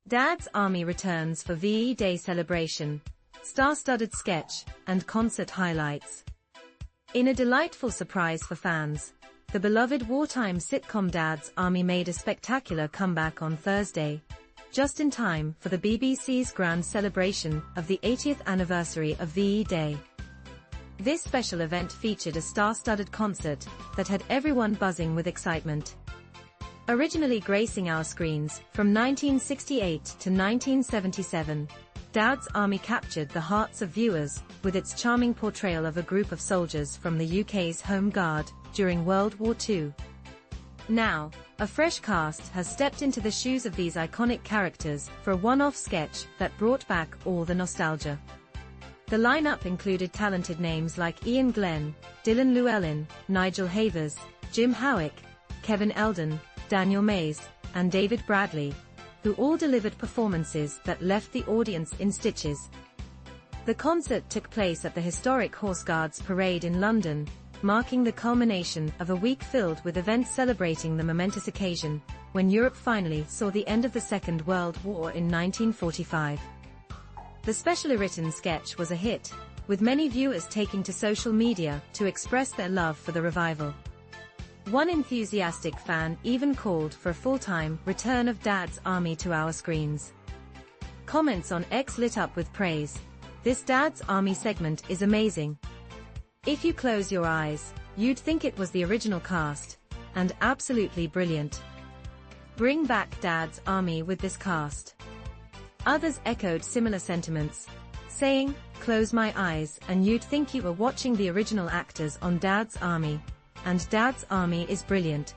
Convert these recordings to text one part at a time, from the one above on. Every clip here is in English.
Dad's Army returns for VE Day celebration, star-studded sketch, and concert highlights. In a delightful surprise for fans, the beloved wartime sitcom Dad's Army made a spectacular comeback on Thursday, just in time for the BBC's grand celebration of the 80th anniversary of VE Day. This special event featured a star-studded concert that had everyone buzzing with excitement. Originally gracing our screens from 1968 to 1977, Dad's Army captured the hearts of viewers with its charming portrayal of a group of soldiers from the UK's Home Guard during World War II. Now, a fresh cast has stepped into the shoes of these iconic characters for a one-off sketch that brought back all the nostalgia. The lineup included talented names like Iain Glen, Dylan Llewellyn, Nigel Havers, Jim Howick, Kevin Eldon, Daniel Mays, and David Bradley, who all delivered performances that left the audience in stitches. The concert took place at the historic Horseguards Parade in London, marking the culmination of a week filled with events celebrating the momentous occasion, when Europe finally saw the end of the Second World War in 1945. The specially written sketch was a hit, with many viewers taking to social media to express their love for the revival. One enthusiastic fan even called for a full-time return of Dad's Army to our screens. Comments on X lit up with praise. "This Dad's Army segment is amazing. If you close your eyes, you'd think it was the original cast, and absolutely brilliant. Bring back Dad's Army with this cast." Others echoed similar sentiments, saying, "Close my eyes and you'd think you were watching the original actors on Dad's Army. And Dad's Army is brilliant.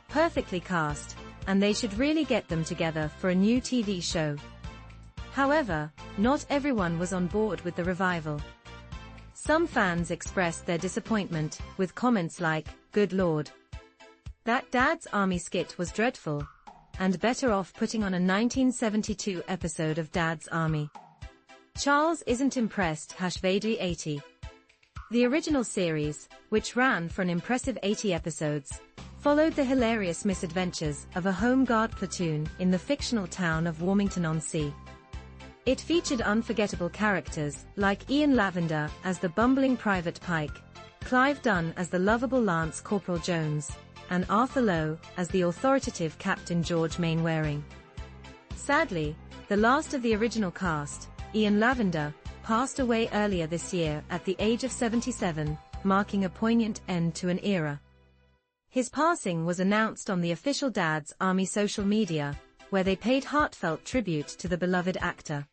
Perfectly cast, and they should really get them together for a new TV show." However, not everyone was on board with the revival. Some fans expressed their disappointment, with comments like, "Good Lord. That Dad's Army skit was dreadful. And better off putting on a 1972 episode of Dad's Army." Charles isn't impressed #Vady80. The original series, which ran for an impressive 80 episodes, followed the hilarious misadventures of a Home Guard platoon in the fictional town of Warmington-on-Sea. It featured unforgettable characters like Ian Lavender as the bumbling Private Pike, Clive Dunn as the lovable Lance Corporal Jones, and Arthur Lowe as the authoritative Captain George Mainwaring. Sadly, the last of the original cast, Ian Lavender, passed away earlier this year at the age of 77, marking a poignant end to an era. His passing was announced on the official Dad's Army social media, where they paid heartfelt tribute to the beloved actor.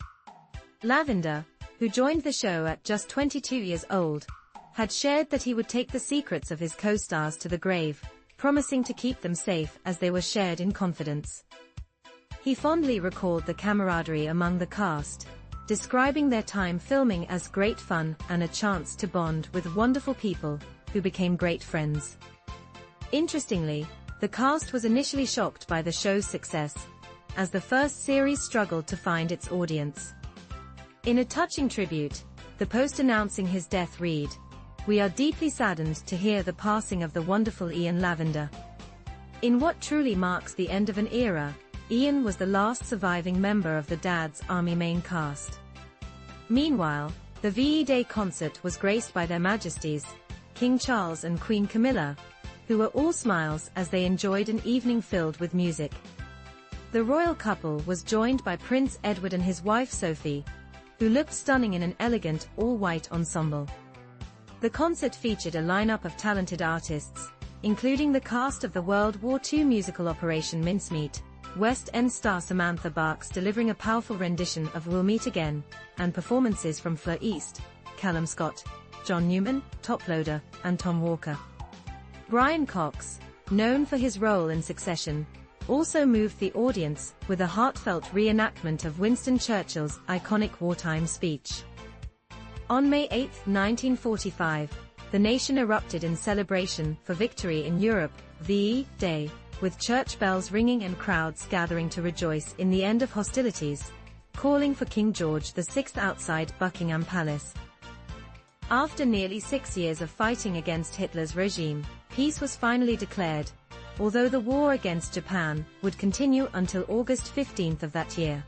Lavender, who joined the show at just 22 years old, had shared that he would take the secrets of his co-stars to the grave, promising to keep them safe as they were shared in confidence. He fondly recalled the camaraderie among the cast, describing their time filming as great fun and a chance to bond with wonderful people, who became great friends. Interestingly, the cast was initially shocked by the show's success, as the first series struggled to find its audience. In a touching tribute, the post announcing his death read, "We are deeply saddened to hear the passing of the wonderful Ian Lavender. In what truly marks the end of an era, Ian was the last surviving member of the Dad's Army main cast." Meanwhile, the VE Day concert was graced by Their Majesties, King Charles and Queen Camilla, who were all smiles as they enjoyed an evening filled with music. The royal couple was joined by Prince Edward and his wife Sophie, who looked stunning in an elegant all-white ensemble. The concert featured a lineup of talented artists, including the cast of the World War II musical Operation Mincemeat, West End star Samantha Barks delivering a powerful rendition of "We'll Meet Again," and performances from Fleur East, Callum Scott, John Newman, Toploader, and Tom Walker. Brian Cox, known for his role in Succession, also moved the audience with a heartfelt reenactment of Winston Churchill's iconic wartime speech. On May 8, 1945, the nation erupted in celebration for victory in Europe, VE Day, with church bells ringing and crowds gathering to rejoice in the end of hostilities, calling for King George VI outside Buckingham Palace. After nearly 6 years of fighting against Hitler's regime, peace was finally declared, although the war against Japan would continue until August 15 of that year.